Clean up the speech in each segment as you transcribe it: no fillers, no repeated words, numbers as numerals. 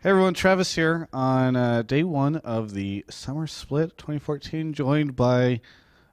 Hey everyone, Travis here on day one of the Summer Split 2014, joined by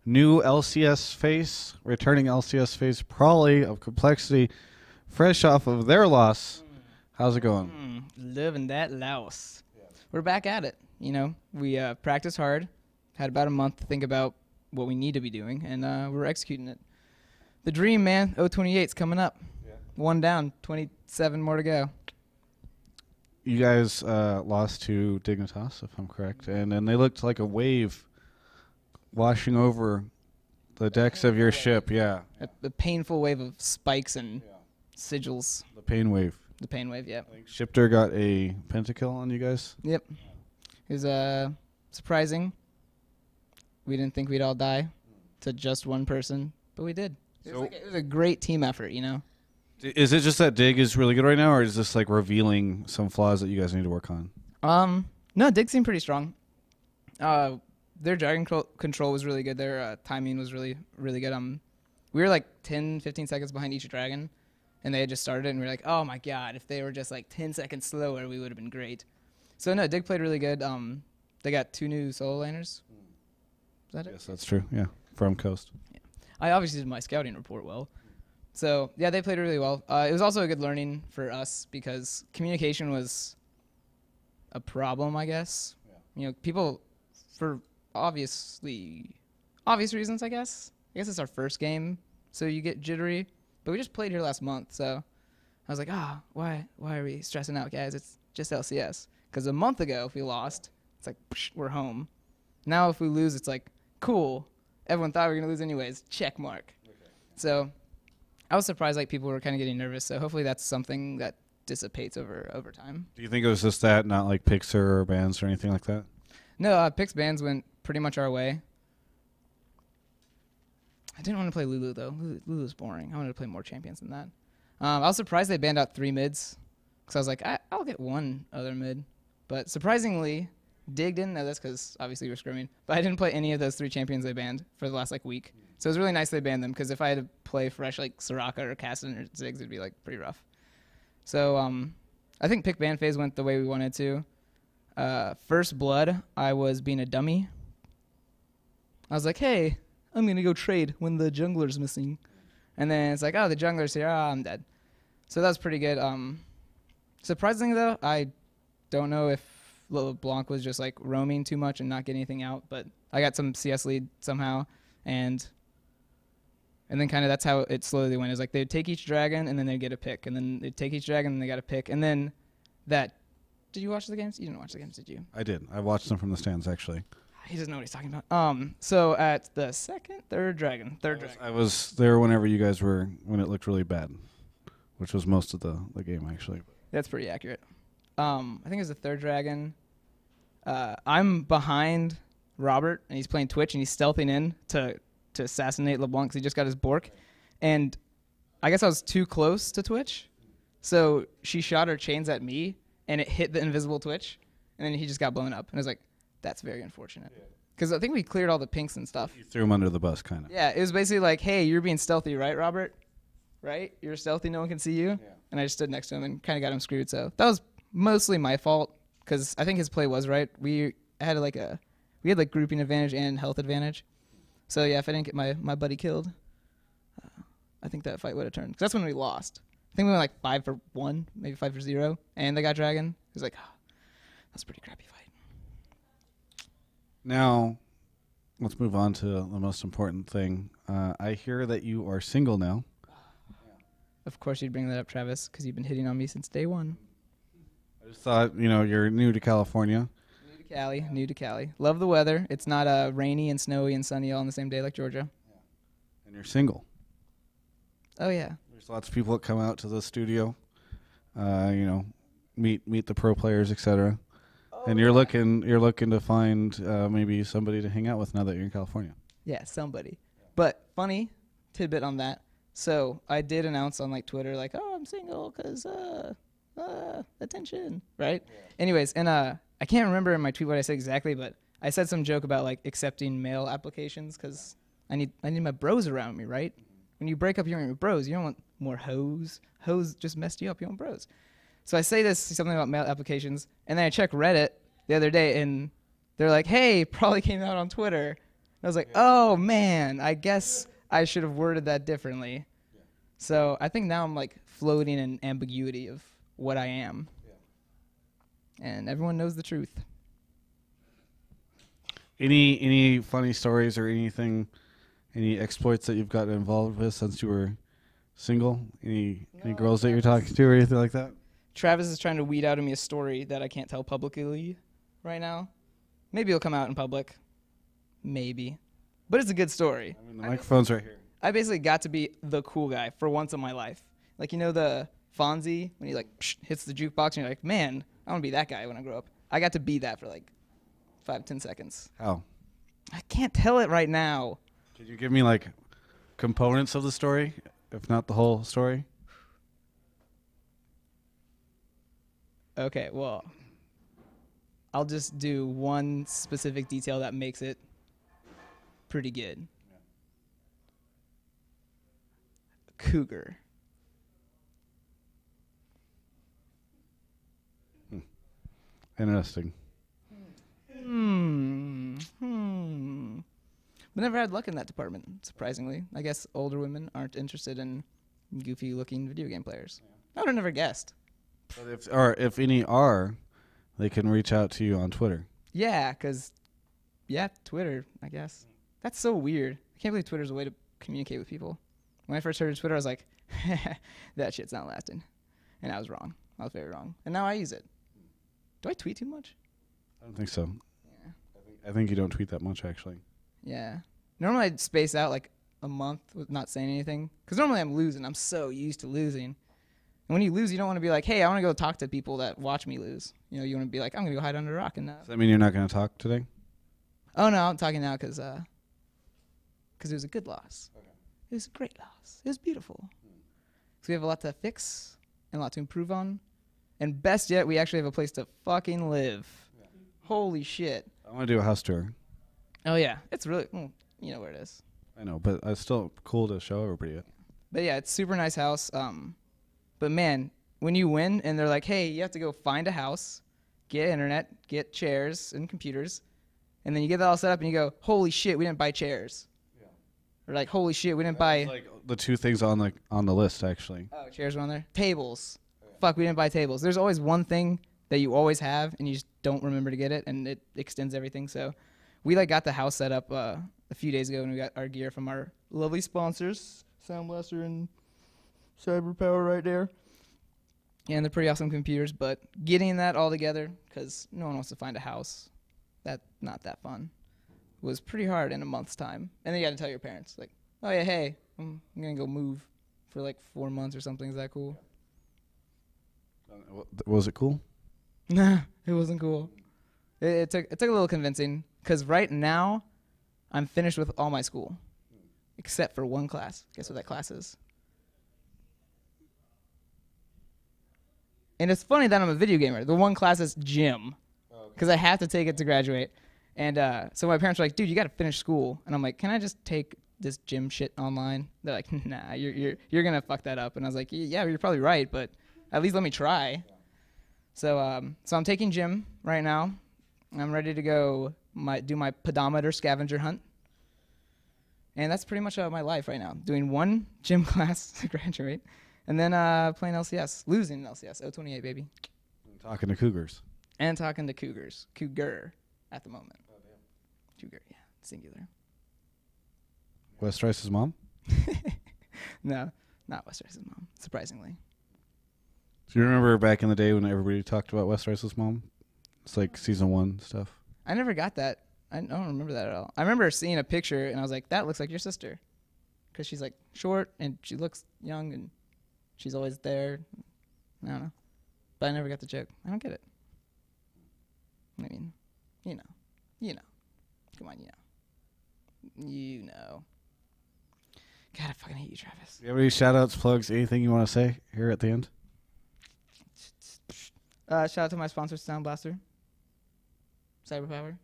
new LCS face, returning LCS face Prolly of Complexity, fresh off of their loss. How's it going? Living that louse. We're back at it. You know, we practiced hard, had about a month to think about what we need to be doing, and we're executing it. The dream, man. 028's coming up. Yeah. One down, 27 more to go. You guys lost to Dignitas, if I'm correct, and then they looked like a wave washing over the decks of your ship. Yeah, A painful wave of spikes and sigils. the pain wave. The pain wave, yeah. I think Shifter got a pentakill on you guys. Yep. It was surprising. We didn't think we'd all die to just one person, but we did. It was a great team effort, you know? Is it just that Dig is really good right now, or is this like revealing some flaws that you guys need to work on? No, Dig seemed pretty strong. Their dragon control was really good. Their timing was really, really good. We were like 10, 15 seconds behind each dragon, and they had just started, and we were like, oh my god, if they were just like 10 seconds slower, we would have been great. So no, Dig played really good. They got 2 new solo laners. Is that it? Yes, that's true. Yeah, from Coast. Yeah. I obviously did my scouting report well. So, yeah, they played really well. It was also a good learning for us because communication was a problem, I guess. Yeah. You know, people, for obvious reasons, I guess. I guess it's our first game, so you get jittery. But we just played here last month, so I was like, why are we stressing out, guys? It's just LCS. Because a month ago, if we lost, it's like, psh, we're home. Now, if we lose, it's like, cool. Everyone thought we were going to lose anyways. Check mark. Okay. So I was surprised like people were kind of getting nervous, so hopefully that's something that dissipates over time. Do you think it was just that, not like picks or bans or anything like that? No, picks bans went pretty much our way. I didn't want to play Lulu, though. Lulu's boring. I wanted to play more champions than that. I was surprised they banned out 3 mids, because I was like, I'll get one other mid. But surprisingly, Dig didn't know this because obviously we were scrimming, but I didn't play any of those 3 champions they banned for the last like week. So it was really nice they banned them because if I had to play fresh like Soraka or Caston or Ziggs, it'd be like pretty rough. So I think pick ban phase went the way we wanted to. First blood, I was being a dummy. I was like, hey, I'm going to go trade when the jungler's missing. And then it's like, oh, the jungler's here. Oh, I'm dead. So that was pretty good. Surprisingly, though, I don't know if LeBlanc was just like roaming too much and not getting anything out, but I got some CS lead somehow, and then kind of that's how it slowly went. Is like they'd take each dragon and then they'd get a pick, and then they'd take each dragon and they got a pick, and then that. Did you watch the games? You didn't watch the games, did you? I did. I watched them from the stands, actually. He doesn't know what he's talking about. So at the third dragon. I was there whenever you guys were, when it looked really bad, which was most of the game, actually. That's pretty accurate. I think it was the third dragon. I'm behind Robert, and he's playing Twitch, and he's stealthing in to assassinate LeBlanc because he just got his Bork. And I guess I was too close to Twitch, so she shot her chains at me, and it hit the invisible Twitch, and then he just got blown up. And I was like, that's very unfortunate. Because I think we cleared all the pinks and stuff. You threw him under the bus, kind of. Yeah, it was basically like, hey, you're being stealthy, right, Robert? Right? You're stealthy, no one can see you? Yeah. And I just stood next to him and kind of got him screwed. So that was mostly my fault because I think his play was right. We had like grouping advantage and health advantage. So yeah, if I didn't get my buddy killed, I think that fight would have turned. Because that's when we lost. I think we went like 5-1, maybe 5-0, and they got dragon. It was like, that's a pretty crappy fight. Now, let's move on to the most important thing. I hear that you are single now. Of course you'd bring that up, Travis, because you've been hitting on me since day one. I just thought, you're new to California. New to Cali. Love the weather. It's not rainy and snowy and sunny all on the same day like Georgia. Yeah. And you're single. Oh, yeah. There's lots of people that come out to the studio, meet the pro players, etc. And you're looking to find maybe somebody to hang out with now that you're in California. Yeah, somebody. But funny tidbit on that. So I did announce on like Twitter, like, oh, I'm single because attention, right? Yeah. Anyways, and I can't remember in my tweet what I said exactly, but I said some joke about like accepting mail applications because I need my bros around me, right? Mm-hmm. When you break up, you're with bros. You don't want more hoes. Hoes just messed you up. You want bros. So I say something about mail applications, and then I check Reddit the other day, and they're like, "Hey, Prolly came out on Twitter." And I was like, "Oh man, I guess I should have worded that differently." Yeah. So I think now I'm like floating in ambiguity of what I am, and everyone knows the truth. Any funny stories or anything, any exploits that you've gotten involved with since you were single? Any girls that you're talking to or anything like that? Travis is trying to weed out of me a story that I can't tell publicly right now. Maybe it'll come out in public. Maybe. But it's a good story. I mean, the microphone's right here. I basically got to be the cool guy for once in my life. Like, you know the Fonzie when he like hits the jukebox and you're like, man, I want to be that guy when I grow up. I got to be that for like 5-10 seconds. How? I can't tell it right now. Could you give me like components of the story, if not the whole story? Okay, well, I'll just do one specific detail that makes it pretty good. Cougar. Interesting. But never had luck in that department, surprisingly. I guess older women aren't interested in goofy-looking video game players. I would have never guessed. But if any are, they can reach out to you on Twitter. Yeah, Twitter, I guess. That's so weird. I can't believe Twitter's a way to communicate with people. When I first heard of Twitter, I was like, that shit's not lasting. And I was wrong. I was very wrong. And now I use it. Do I tweet too much? I don't think so. Yeah. I think you don't tweet that much, actually. Yeah. Normally I'd space out like a month with not saying anything. Because normally I'm losing. I'm so used to losing. And when you lose, you don't want to be like, hey, I want to go talk to people that watch me lose. You know, you want to be like, I'm going to go hide under a rock. And Does that mean you're not going to talk today? Oh, no, I'm talking now because it was a good loss. Okay. It was a great loss. It was beautiful. So we have a lot to fix and a lot to improve on. And best yet, we actually have a place to fucking live. Yeah. Holy shit. I want to do a house tour. Oh, yeah. It's really, you know where it is. I know, but it's still cool to show everybody it. But yeah, it's a super nice house. But man, when you win and they're like, hey, you have to go find a house, get internet, get chairs and computers, and then you get that all set up and you go, holy shit, we didn't buy chairs. Yeah. Or like, holy shit, we didn't buy. Like the two things on the list, actually. Oh, chairs were on there. Tables. Fuck, we didn't buy tables. There's always one thing that you always have, and you just don't remember to get it, and it extends everything. So we like got the house set up a few days ago, and we got our gear from our lovely sponsors, Sound Blaster and Cyber Power right there. And they're pretty awesome computers, but getting that all together, because no one wants to find a house that's not that fun, was pretty hard in a month's time. And then you got to tell your parents, like, oh yeah, hey, I'm going to go move for like 4 months or something. Is that cool? Was it cool? Nah, it wasn't cool. It took a little convincing, because right now I'm finished with all my school, except for one class. Guess what that class is? And it's funny that I'm a video gamer. The one class is gym, because I have to take it to graduate. And so my parents were like, dude, you got to finish school. And I'm like, can I just take this gym shit online? They're like, nah, you're going to fuck that up. And I was like, yeah, you're probably right, but at least let me try. So I'm taking gym right now. I'm ready to go do my pedometer scavenger hunt. And that's pretty much my life right now. Doing one gym class to graduate. And then playing LCS. Losing LCS. 028, baby. And talking to Cougars. And talking to Cougars. Cougar at the moment. Oh, damn. Cougar, yeah. Singular. West Rice's mom? No, not West Rice's mom, surprisingly. Do you remember back in the day when everybody talked about West Rice's mom? It's like season 1 stuff. I never got that. I don't remember that at all. I remember seeing a picture, and I was like, that looks like your sister. Because she's, like, short, and she looks young, and she's always there. I don't know. But I never got the joke. I don't get it. I mean, you know. Come on, you know. God, I fucking hate you, Travis. Do you have any shout-outs, plugs, anything you want to say here at the end? Shout out to my sponsor, Sound Blaster, Cyberpower,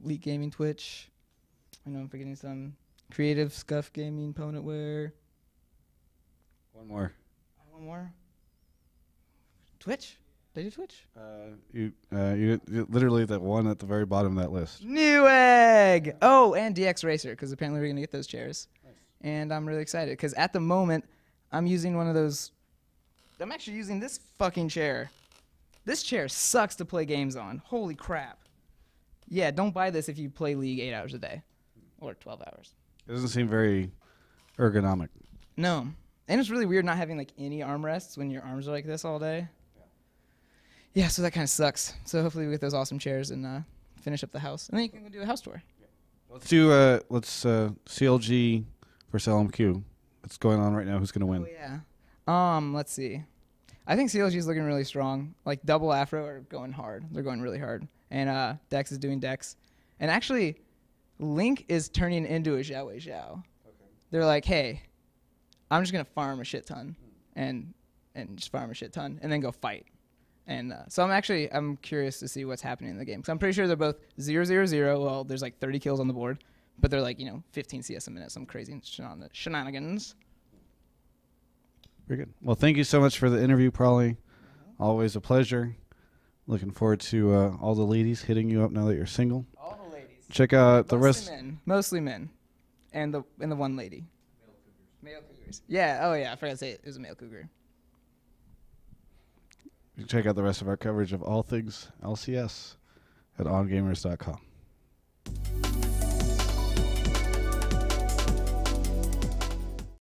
Elite Gaming, Twitch. I know I'm forgetting some. Creative Scuff Gaming, Ponentware. One more. One more? Twitch? Did I do Twitch? You literally the one at the very bottom of that list. Newegg! Oh, and DX Racer, because apparently we're going to get those chairs. Nice. And I'm really excited, because at the moment, I'm using one of those... I'm actually using this fucking chair. This chair sucks to play games on. Holy crap. Yeah, don't buy this if you play League 8 hours a day. Or 12 hours. It doesn't seem very ergonomic. No. And it's really weird not having like any armrests when your arms are like this all day. Yeah, so that kind of sucks. So hopefully we get those awesome chairs and finish up the house. And then you can go do a house tour. Let's do CLG versus LMQ. What's going on right now? Who's going to win? Oh, yeah. Let's see. I think CLG is looking really strong. Like Double Afro are going hard. They're going really hard. And Dex is doing Dex. And actually, Link is turning into a Xiao Wei Xiao. Okay. They're like, hey, I'm just going to farm a shit ton. And just farm a shit ton. And then go fight. And so I'm curious to see what's happening in the game. Because I'm pretty sure they're both 0-0-0. Well, there's like 30 kills on the board. But they're like, 15 CS a minute. Some crazy shenanigans. Very good. Well, thank you so much for the interview, Prolly. Always a pleasure. Looking forward to all the ladies hitting you up now that you're single. All the ladies. Check out the rest. Mostly men. And the one lady. Male cougars. Yeah. Oh, yeah. I forgot to say it was a male cougar. You can check out the rest of our coverage of all things LCS at ongamers.com.